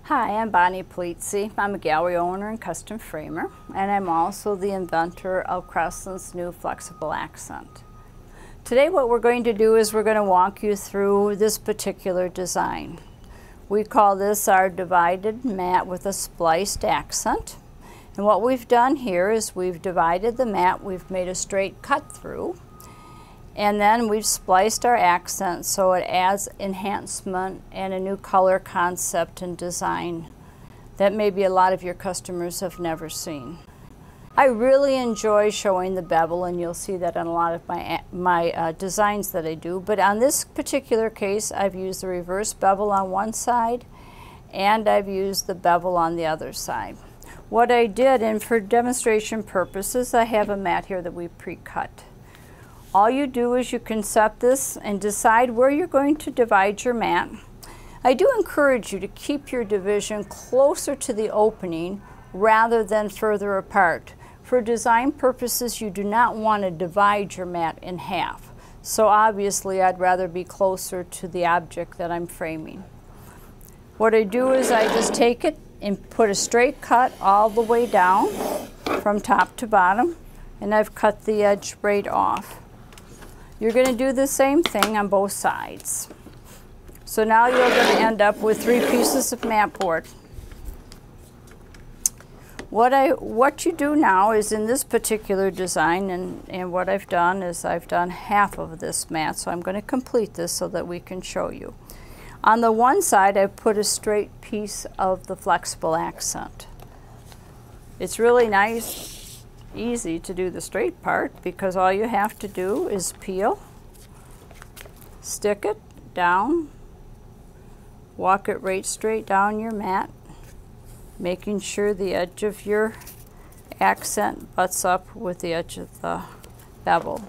Hi, I'm Bonnie Polizzi. I'm a gallery owner and custom framer, and I'm also the inventor of Crestland's new flexible accent. Today what we're going to do is we're going to walk you through this particular design. We call this our divided mat with a spliced accent. And what we've done here is we've divided the mat, we've made a straight cut through, and then we've spliced our accent so it adds enhancement and a new color concept and design that maybe a lot of your customers have never seen. I really enjoy showing the bevel, and you'll see that on a lot of my designs that I do. But on this particular case, I've used the reverse bevel on one side and I've used the bevel on the other side. What I did, and for demonstration purposes, I have a mat here that we pre-cut. All you do is you can set this and decide where you're going to divide your mat. I do encourage you to keep your division closer to the opening rather than further apart. For design purposes, you do not want to divide your mat in half. So obviously, I'd rather be closer to the object that I'm framing. What I do is I just take it and put a straight cut all the way down from top to bottom, and I've cut the edge right off. You're going to do the same thing on both sides. So now you're going to end up with 3 pieces of mat board. What you do now is, in this particular design, and what I've done is I've done half of this mat, so I'm going to complete this so that we can show you. On the one side, I've put a straight piece of the flexible accent. It's really nice, easy to do the straight part because all you have to do is peel, stick it down, walk it right straight down your mat, making sure the edge of your accent butts up with the edge of the bevel.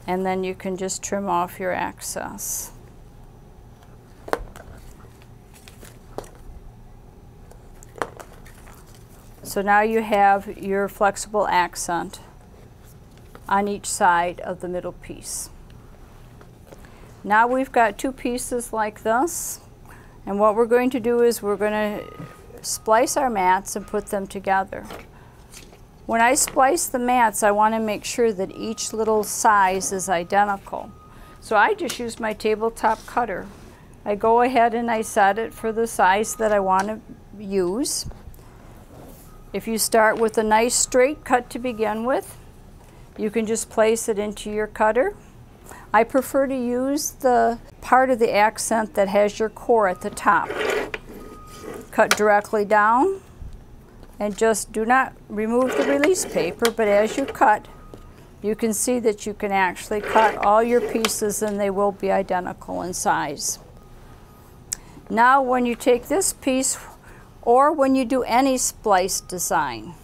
And then you can just trim off your excess. So now you have your flexible accent on each side of the middle piece. Now we've got 2 pieces like this, and what we're going to do is we're going to splice our mats and put them together. When I splice the mats, I want to make sure that each little size is identical. So I just use my tabletop cutter. I go ahead and I set it for the size that I want to use. If you start with a nice straight cut to begin with, you can just place it into your cutter. I prefer to use the part of the accent that has your core at the top. Cut directly down, and just do not remove the release paper, but as you cut, you can see that you can actually cut all your pieces and they will be identical in size. Now when you take this piece, or when you do any spliced design,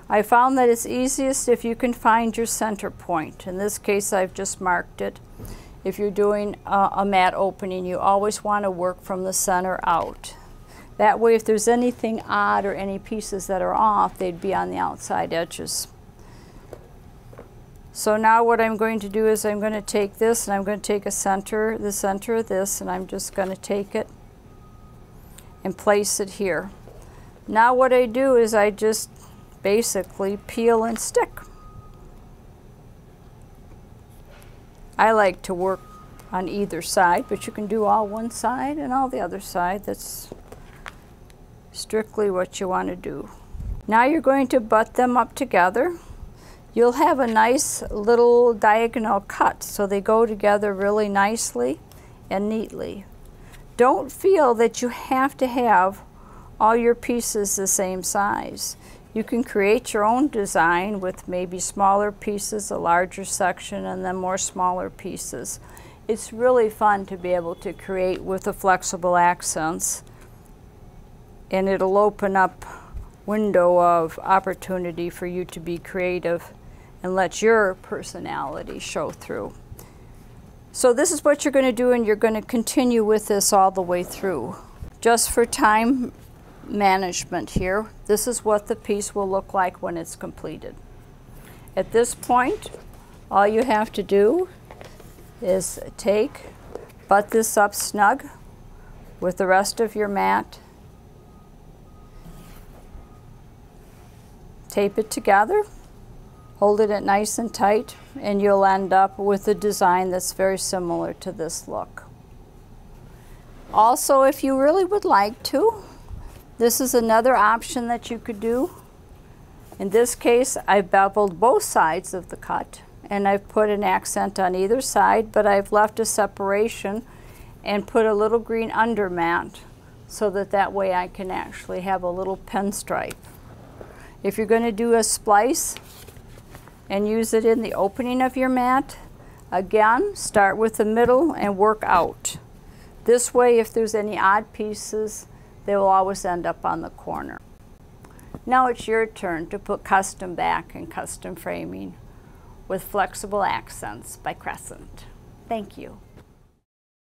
I found that it's easiest if you can find your center point. In this case, I've just marked it. If you're doing a mat opening, you always want to work from the center out. That way, if there's anything odd or any pieces that are off, they'd be on the outside edges. So now what I'm going to do is I'm going to take this, and I'm going to take the center of this, and I'm just going to take it and place it here. Now what I do is I just basically peel and stick. I like to work on either side, but you can do all one side and all the other side. That's strictly what you want to do. Now you're going to butt them up together. You'll have a nice little diagonal cut, so they go together really nicely and neatly. Don't feel that you have to have all your pieces the same size. You can create your own design with maybe smaller pieces, a larger section, and then more smaller pieces. It's really fun to be able to create with the flexible accents, and it'll open up window of opportunity for you to be creative and let your personality show through. So this is what you're going to do, and you're going to continue with this all the way through. Just for time management here, this is what the piece will look like when it's completed. At this point, all you have to do is butt this up snug with the rest of your mat tape it together, hold it nice and tight, and you'll end up with a design that's very similar to this look. Also, if you really would like to, this is another option that you could do. In this case, I beveled both sides of the cut, and I've put an accent on either side, but I've left a separation and put a little green undermat so that way I can actually have a little pinstripe. If you're going to do a splice and use it in the opening of your mat, again, start with the middle and work out. This way, if there's any odd pieces, they will always end up on the corner. Now it's your turn to put custom back and custom framing with Flexible Accents by Crescent. Thank you.